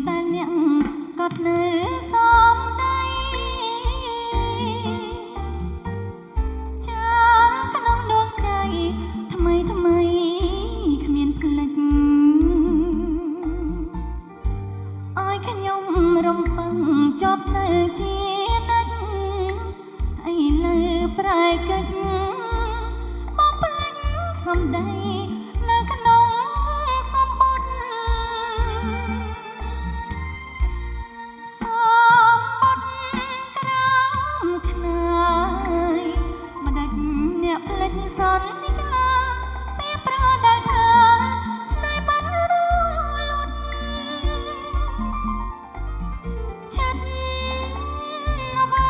ដែលអ្នកក៏នៅសំដីចាក្នុងដួងใจថ្មីគ្មានផ្លេចឲ្យខ្ញុំរំពឹងជាប់នៅជានិច្ចឥឡូវប្រែកិច្ចមកផ្លេចសំដីនៅក្នុងសំបុត្រក្រោមខ្នើយម្ដេចអ្នកផ្លេចសន្យាពេលប្រដែលថាស្នេហ៍បានរលត់ចិត្តអ្វី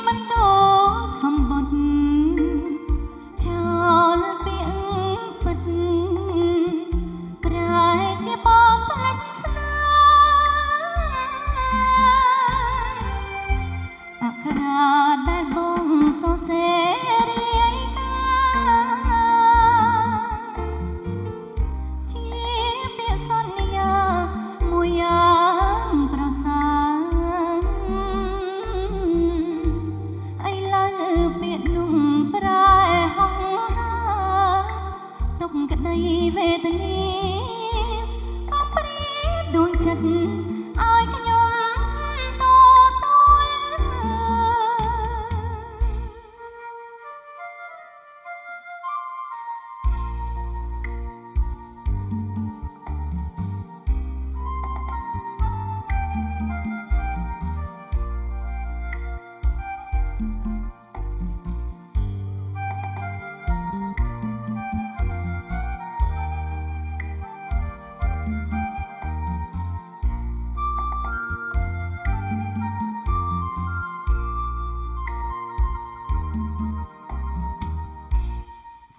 មិនដូចសំបុត្រចោលពាក្យពិតប្រែជាបងផ្លេចស្នេហ៍អក្សរាដែលបងសរសេររាយការណ៍ជាពាក្យសន្យាមួយយ៉ាងប្រសើរឥឡូវពាក្យនោះប្រែហង្ហាទុកក្តីវេទនាកំព្រាដួងចិត្តឲ្យខ្ញុំតទល់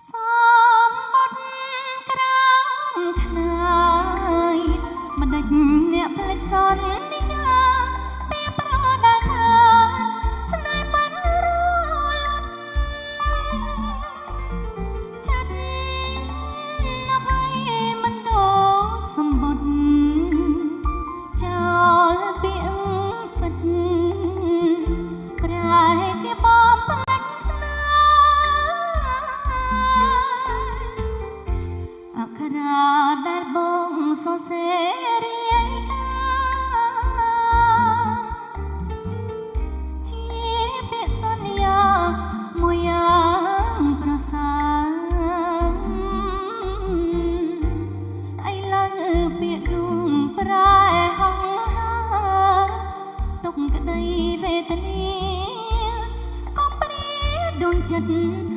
សំបុត្រក្រោមខ្នើយម្ដេចអ្នកផ្លេចសន្យាពេលប្រដែលថាស្នេហ៍បានរលត់ចិត្តអ្វីមិនដូចសំបុត្រចោលពាក្យពិតប្រែជាបងផ្លេចស្នេហ៍អក្សរាដែលបងសរសេររាយការណ៍ជាពាក្យសន្យាមួយយ៉ាងប្រសើរឥឡូវពាក្យនោះប្រែហង្ហាទុកក្តីវេទនាកំព្រាដួងចិត្ត